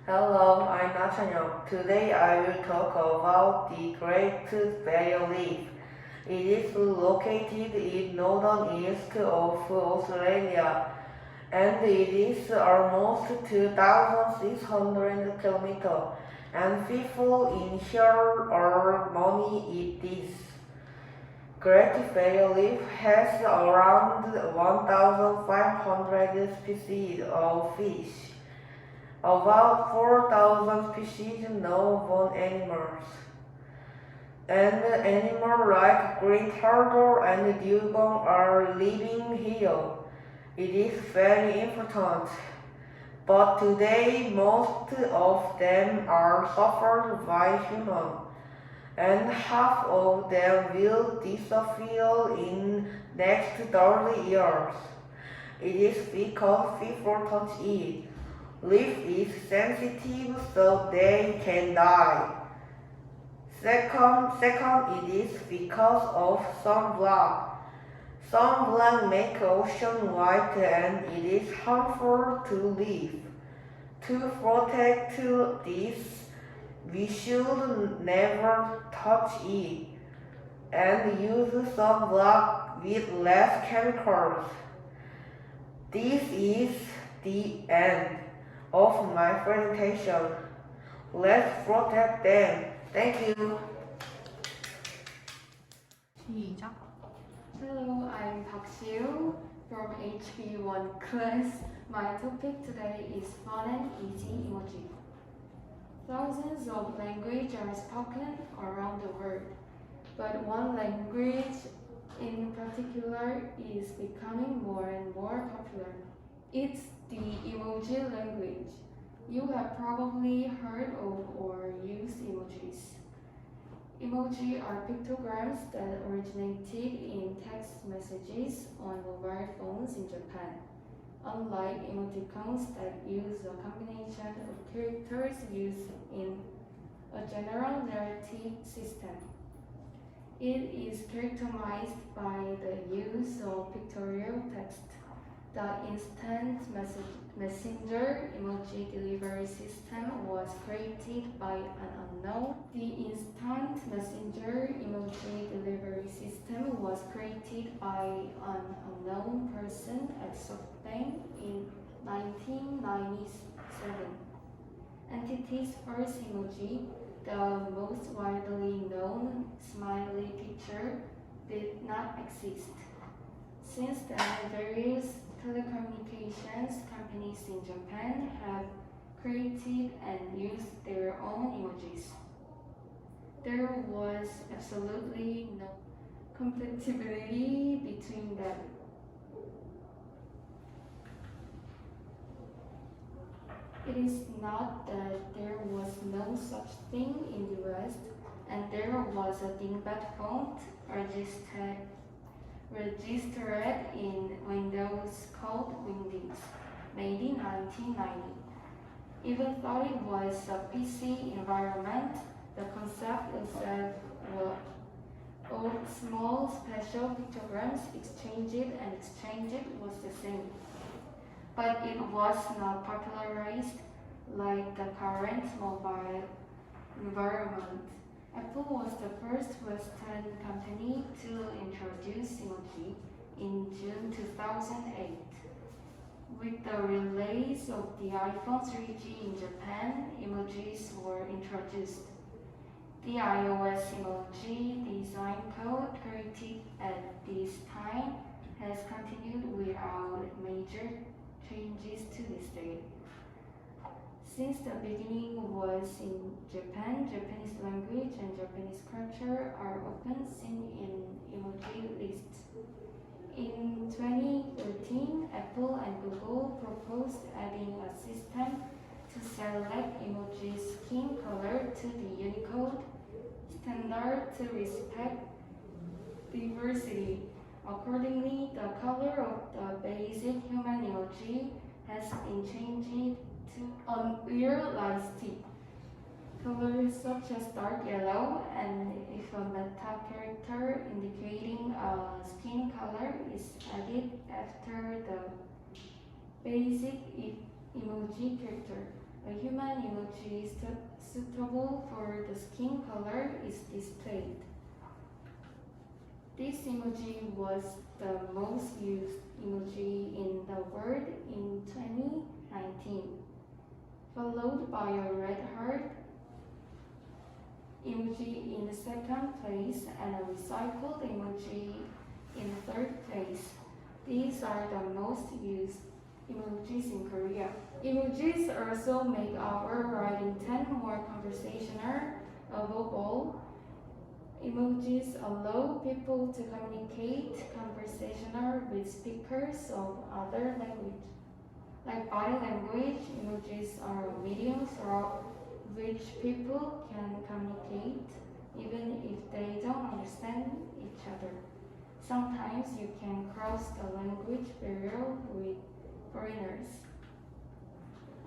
Hello, I'm Nathaniel. Today I will talk about the Great Barrier Reef. It is located in northern east of Australia and it is almost 2,600 kilometers. And people in here are many it is. Great Barrier Reef has around 1,500 species of fish. About 4,000 species known animals. And animals like green turtle and dugong are living here. It is very important. But today most of them are suffered by humans. And half of them will disappear in next 30 years. It is because people touch it. Leaf is sensitive so they can die. Second, it is because of sunblock. Sunblock makes ocean white and it is harmful to leaf. To protect this, we should never touch it and use sunblock with less chemicals. This is the end of my presentation. Let's protect them. Thank you. 시작. Hello, I'm Park Siu from HB1 class. My topic today is fun and easy emoji. Thousands of languages are spoken around the world, but one language in particular is becoming more and more popular. It's the emoji language. You have probably heard of or used emojis. Emoji are pictograms that originated in text messages on mobile phones in Japan. Unlike emoticons that use a combination of characters used in a general narrative system. It is characterized by the use of pictorial text. The instant messenger emoji delivery system was created by an unknown. The instant messenger emoji delivery system was created by an unknown person at SoftBank in 1997. Entity's first emoji, the most widely known smiley picture, did not exist. Since then, various telecommunications companies in Japan have created and used their own emojis. There was absolutely no compatibility between them. It is not that there was no such thing in the West, and there was a dingbat font registered in Windows called Wingdings, made in 1990. Even though it was a PC environment, the concept itself of small special pictograms exchanged was the same. But it was not popularized like the current mobile environment. Apple was the first Western company to introduce emoji in June 2008. With the release of the iPhone 3G in Japan, emojis were introduced. The iOS emoji design code created at this time has continued without major changes to this day. Since the beginning was in Japan, Japanese language and Japanese culture are often seen in emoji lists. In 2013, Apple and Google proposed adding a system to select emoji skin color to the Unicode standard to respect diversity. Accordingly, the color of the basic human emoji has been changed to unrealistic colors such as dark yellow, and if a meta character indicating a skin color is added after the basic emoji character, A human emoji suitable for the skin color is displayed. This emoji was the most used emoji in the world in 2019, followed by a red heart emoji in the second place and a recycled emoji in the third place. These are the most used emojis in Korea. Emojis also make our writing 10 more conversational. Above all, emojis allow people to communicate conversational with speakers of other language. Like body language, emojis are a medium through which people can communicate even if they don't understand each other. Sometimes you can cross the language barrier with foreigners.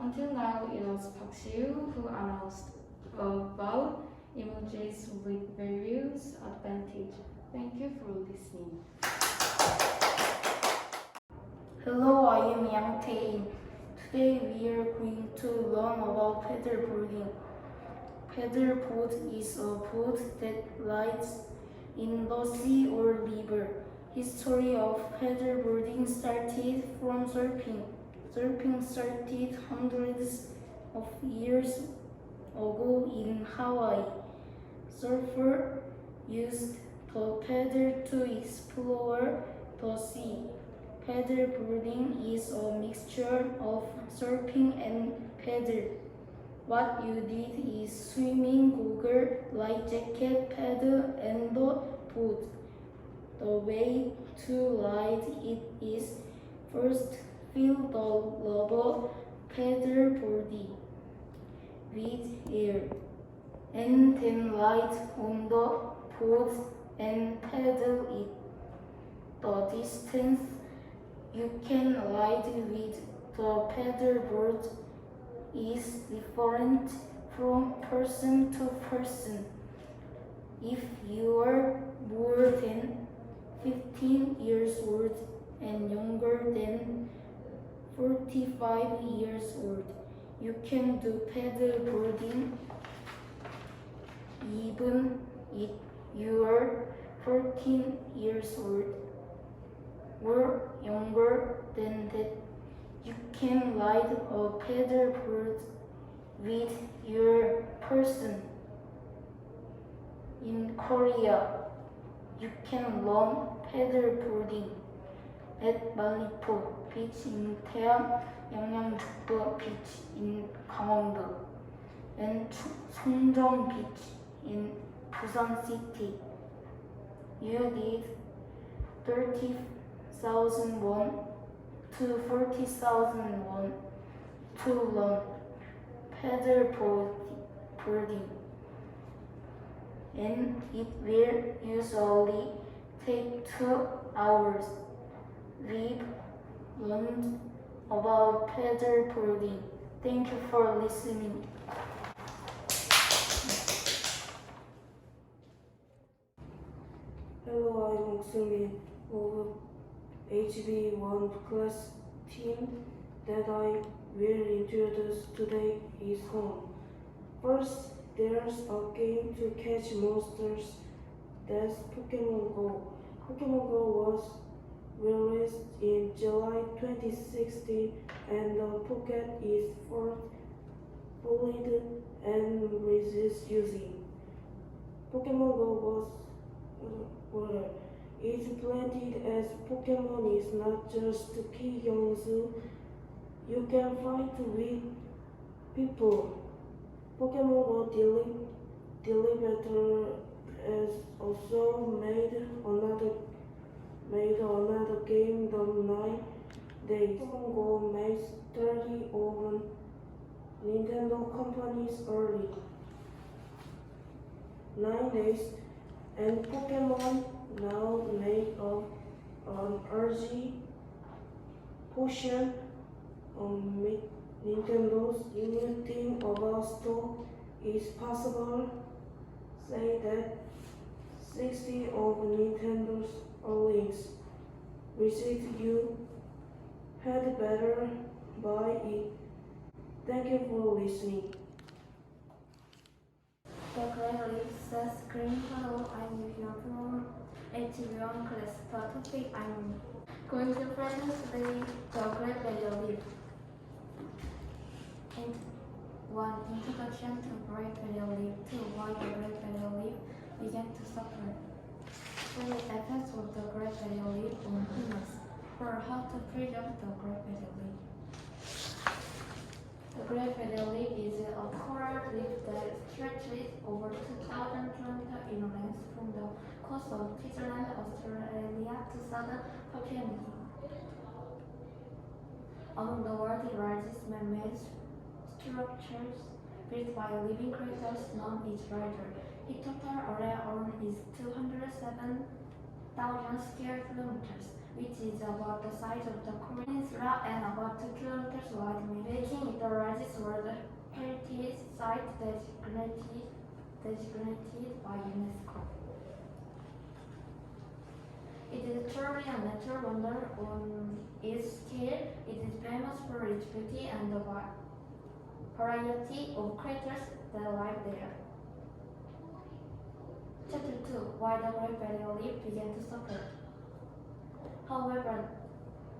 Until now, it was Park Siu who announced about emojis with various advantages. Thank you for listening. Hello, I am Yang Tae-in. Today we are going to learn about paddleboarding. Paddleboard is a boat that rides in the sea or river. History of paddleboarding started from surfing. Surfing started hundreds of years ago in Hawaii. Surfers used the paddle to explore the sea. Paddleboarding is a mixture of surfing and paddle. What you need is swimming goggles, life jacket, paddle, and the boat. The way to ride it is first fill the rubber paddleboard with air, and then ride on the boat and paddle it. The distance you can ride with the paddleboard is different from person to person. If you are more than 15 years old and younger than 45 years old, you can do paddleboarding even if you are 14 years old or younger than that. You can ride a paddleboard with your person. In Korea, you can learn paddleboarding at Malipo Beach in Taean, Yangnam-Jukdo Beach in Gangwon-do, and Songjeong Beach in Busan City. You need 30,000 won to 40,000 won to learn paddleboarding, and it will usually take 2 hours. We've learned about paddleboarding. Thank you for listening. Hello, I'm Seung-min of HB1 class team that I will introduce today is home. First, there's a game to catch monsters. That's Pokemon Go. Pokemon Go was released in July 2016 and the Pocket is fully and resists using. Pokemon Go was it's planted as Pokemon is not just Ki-Young-Zoo. You can fight with people. Pokemon Go Delivery has also made another game the 9 days. Pokemon Go made 30 of Nintendo companies early. 9 days and Pokemon now make an RG portion on Nintendo's new thing about stock is possible. Say that 60 of Nintendo's earnings received you had better buy it Thank you for listening. The Great Leap says Green Hello, I'm Vivian from ACE관 class. The topic I'm going to present today the Great Barrier Reef. And one introduction to Great Barrier Reef. Two, why the Great Barrier Reef began to suffer. Three, effects of the Great Barrier Reef on humans. Four, how to preserve the Great Barrier Reef. The Great Barrier Reef is a coral reef that stretches over 2,000 kilometers in length from the coast of Switzerland, Australia to southern Papua New Guinea. Among the world's largest man-made structures built by living creatures known as rider. Its total area is 207,000 square kilometers, which is about the size of the Korean peninsula and about 2 kilometers wide, making it the largest World Heritage Site designated by UNESCO. It is truly a natural wonder on its scale. It is famous for its beauty and the variety of creatures that live there. Chapter 2. Why the Great Barrier Reef began to suffer. However,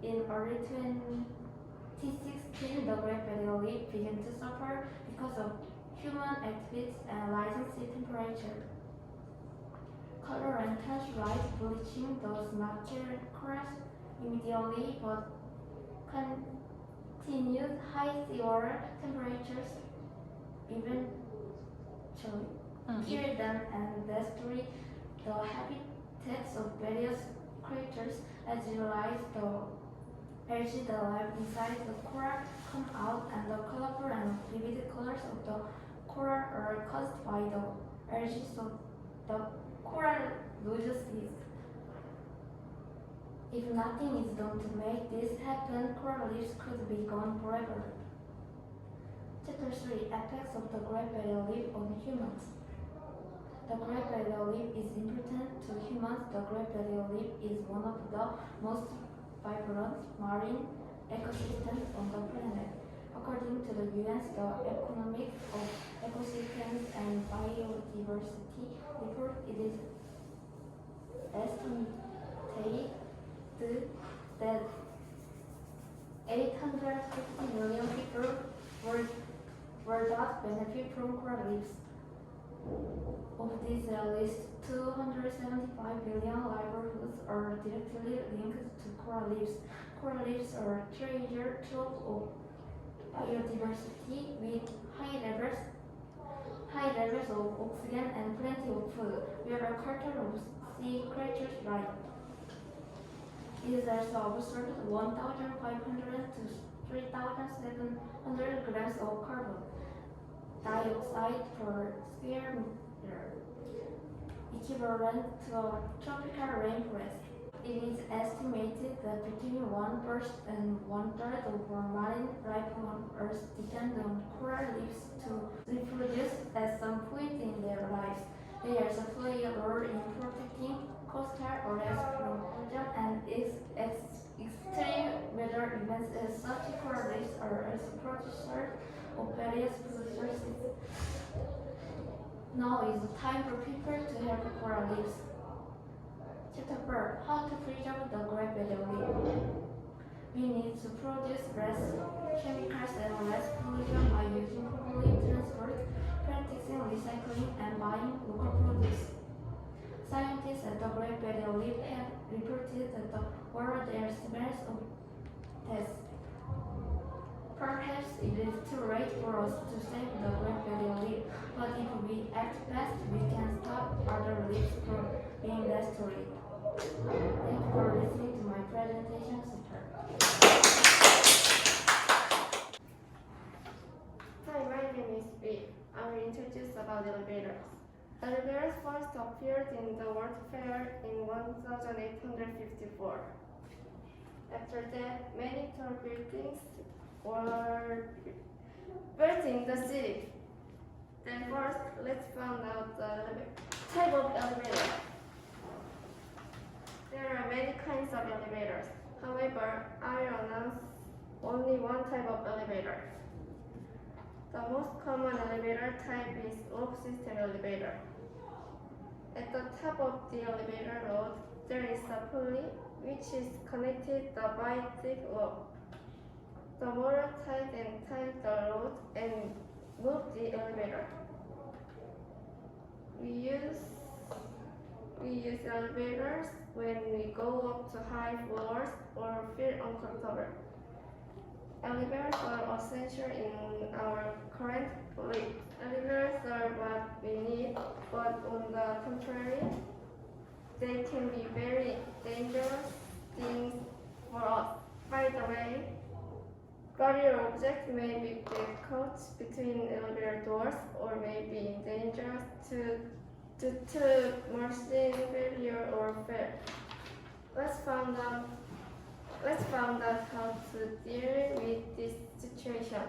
in early 2016, the Great Barrier Reef began to suffer because of human activities and rising sea temperature. Color and temperature rise, bleaching does not kill corals immediately, but continued high seawater temperatures eventually kill them and destroy the habitats of various creatures. As you realize, the algae that live inside the coral come out, and the colorful and vivid colors of the coral are caused by the algae, so the coral loses its. If nothing is done to make this happen, coral reefs could be gone forever. Chapter 3. Effects of the Great Barrier Reef on humans. The Great Barrier Reef is important to humans. The Great Barrier Reef is one of the most vibrant marine ecosystems on the planet. According to the UN, the Economic of Ecosystems and Biodiversity report, it is estimated that 850 million people worldwide benefit from coral reefs. Of these, at least 275 billion livelihoods are directly linked to coral reefs. Coral reefs are treasure trove of biodiversity with high levels of oxygen and plenty of food, where a quarter of sea creatures live. It is also observed 1,500 to 3,700 grams of carbon dioxide per square meter, equivalent to a tropical rainforest. It is estimated that between 1% and 1/3 of our marine life on Earth depend on coral reefs to reproduce at some point in their lives. They also play a role in protecting coastal areas from erosion and extreme weather events, as such coral reefs are also producers of various food sources. Now is the time for people to help coral reefs. Chapter 4. How to preserve the Great Barrier Reef. We need to produce less chemicals and less pollution by using public transport, practicing recycling, and buying local produce. Scientists at the Great Barrier Reef have reported that the world there smells of death. Perhaps it is too late for us to save the Great Barrier Reef, but if we act fast, we can stop other reefs from being destroyed. Thank you for listening to my presentation, Sister. Hi, my name is Lee. I will introduce about elevators. Elevators first appeared in the World Fair in 1854. After that, many tall buildings were built in the city. Then first, let's find out the type of elevator. There are many kinds of elevators. However, I announce only one type of elevator. The most common elevator type is loop system elevator. At the top of the elevator road, there is a pulley which is connected the bicycle loop. The motor ties and ties the road and move the elevator. We use elevators when we go up to high floors or feel uncomfortable. Elevators are essential in our current life. Elevators are what we need, but on the contrary, they can be very dangerous things for us. By the way, body objects may be get caught between elevator doors or may be dangerous due to machine failure or fail. Let's find out how to deal with this situation.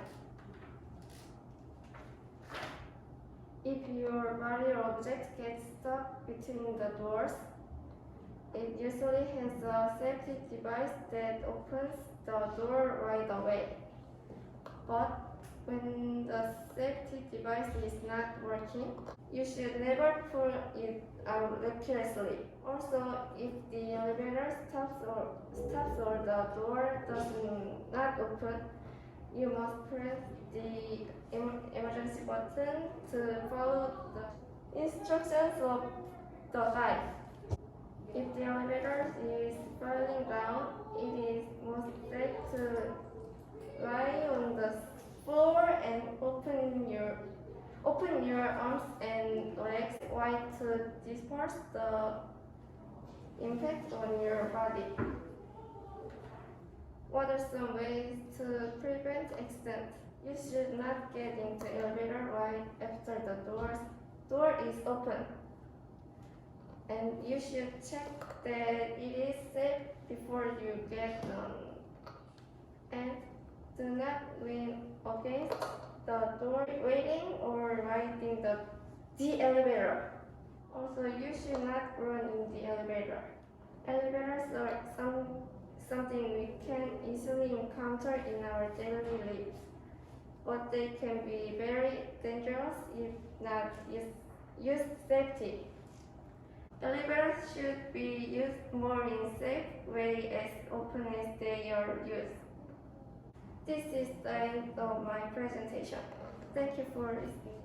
If your body object gets stuck between the doors, it usually has a safety device that opens the door right away. But when the safety device is not working, you should never pull it out recklessly. Also, if the elevator stops or the door does not open, you must press the emergency button to follow the instructions of the guide. If the elevator is falling down, it is most safe to lie on the floor and open your arms and legs wide to disperse the impact on your body. What are some ways to prevent accident? You should not get into elevator right after the door is open. And you should check that it is safe before you get on. And do not lean against the door waiting or riding the elevator. Also, you should not run in the elevator. Elevators are something we can easily encounter in our daily lives, but they can be very dangerous if not used safely. Elevators should be used more in safe way as often as they are used. This is the end of my presentation. Thank you for listening.